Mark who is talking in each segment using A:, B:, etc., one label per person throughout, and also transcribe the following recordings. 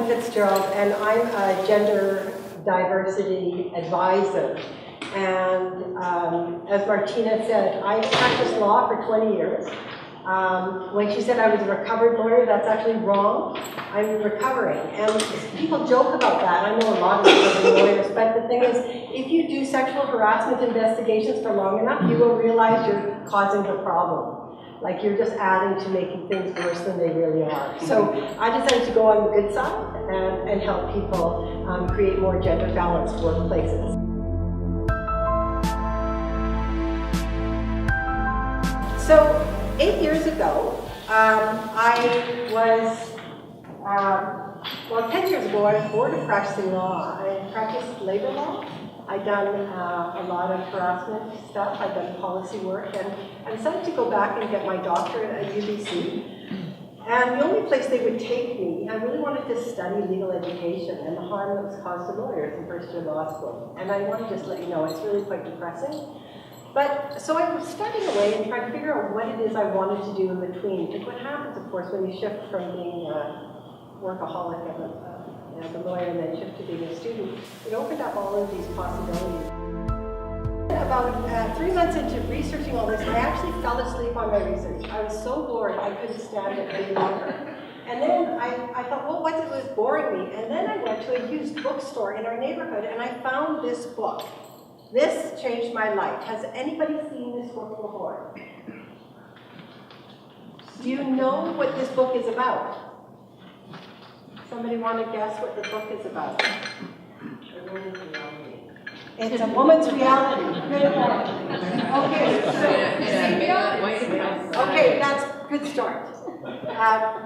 A: Kathleen Fitzgerald, and I'm a gender diversity advisor. And as Martina said, I practiced law for 20 years. When she said I was a recovered lawyer, that's actually wrong. I'm recovering. And people joke about that. I know a lot of recovered lawyers, but the thing is, if you do sexual harassment investigations for long enough, you will realize you're causing the problem. Like you're just adding to making things worse than they really are. So I decided to go on the good side and help people create more gender balanced workplaces. So 8 years ago, I was, well, 10 years ago, I was bored of practicing law. I practiced labor law. I'd done a lot of harassment stuff. I'd done policy work, and I decided to go back and get my doctorate at UBC. And the only place they would take me, I really wanted to study legal education and the harm that was caused to lawyers in first year law school. And I want to just let you know, it's really quite depressing. But, so I was studying away and trying to figure out what it is I wanted to do in between. Because what happens, of course, when you shift from being a workaholic as a lawyer and then shift to being a student, it opened up all of these possibilities. About 3 months into researching all this, I actually fell asleep on my research. I was so bored, I couldn't stand it any longer. And then I thought, well, what was boring me? And then I went to a used bookstore in our neighborhood and I found this book. This changed my life. Has anybody seen this book before? Do you know what this book is about? Somebody want to guess what the book is about? It's a woman's reality. Okay, that's a good start.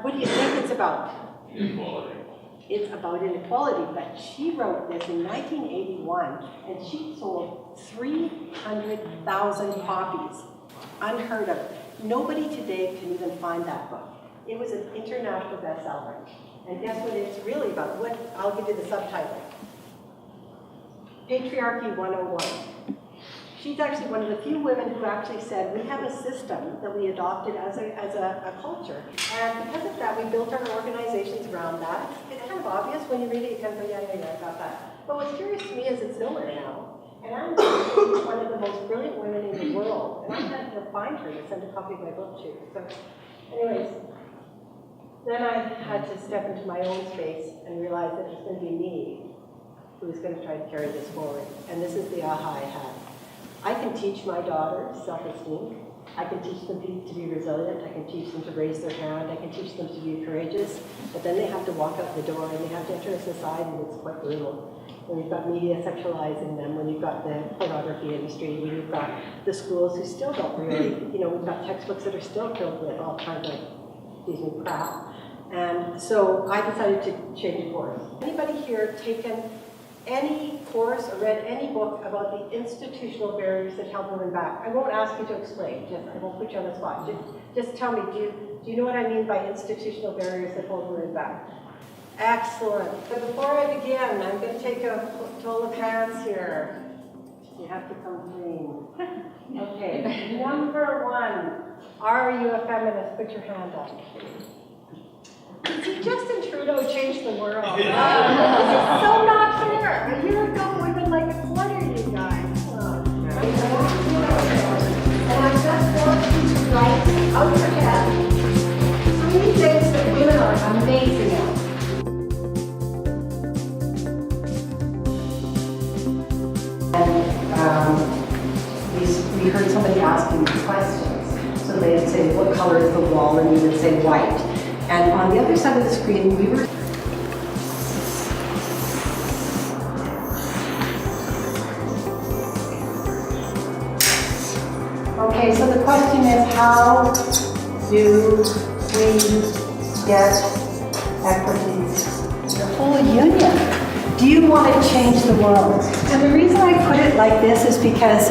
A: What do you think it's about?
B: Inequality.
A: It's about inequality, but she wrote this in 1981, and she sold 300,000 copies. Unheard of. Nobody today can even find that book. It was an international bestseller. And guess what it's really about? I'll give you the subtitle. Patriarchy 101. She's actually one of the few women who actually said, we have a system that we adopted as a culture. And because of that, we built our organizations around that. It's kind of obvious when you read it, you kind of go, yeah, I got that. But what's curious to me is it's nowhere now. And I'm one of the most brilliant women in the world. And I had to find her to send a copy of my book to. So anyways, then I had to step into my own space and realize that it was going to be me who was going to try to carry this forward. And this is the aha I had. I can teach my daughters self-esteem. I can teach them to be resilient. I can teach them to raise their hand. I can teach them to be courageous. But then they have to walk out the door and they have to enter a society that's quite brutal. When you've got media sexualizing them, when you've got the pornography industry, when you've got the schools who still don't really, we've got textbooks that are still filled with all kinds of crap. And so I decided to change course. Anybody here taken any course or read any book about the institutional barriers that held women back? I won't ask you to explain, I won't put you on the spot. Just tell me, do you know what I mean by institutional barriers that hold women back? Excellent. But before I begin, I'm going to take a toll of hands here. You have to come clean. Okay, number one. Are you a feminist? Put your hand up. See, Justin Trudeau changed the world. This is so not fair. A year ago, we would like a quarter, you guys. And I just want you to write out your head 3 things that women are amazing at. And we heard somebody asking questions. So they'd say, what color is the wall? And you would say white. And on the other side of the screen, we were... Okay, so the question is, how do we get equity in the whole union? Do you want to change the world? And the reason I put it like this is because,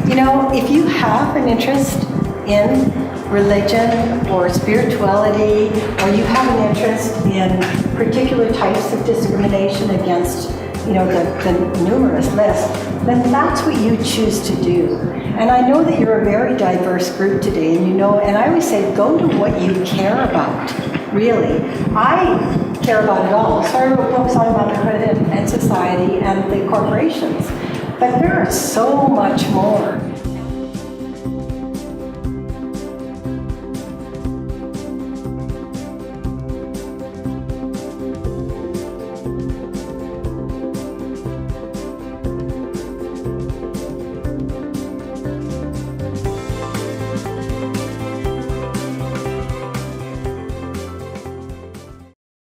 A: if you have an interest in religion or spirituality, or you have an interest in particular types of discrimination against, the numerous list, then that's what you choose to do. And I know that you're a very diverse group today, and and I always say, go to what you care about, really. I care about at all. So I wrote books on motherhood and society and the corporations. But there is so much more.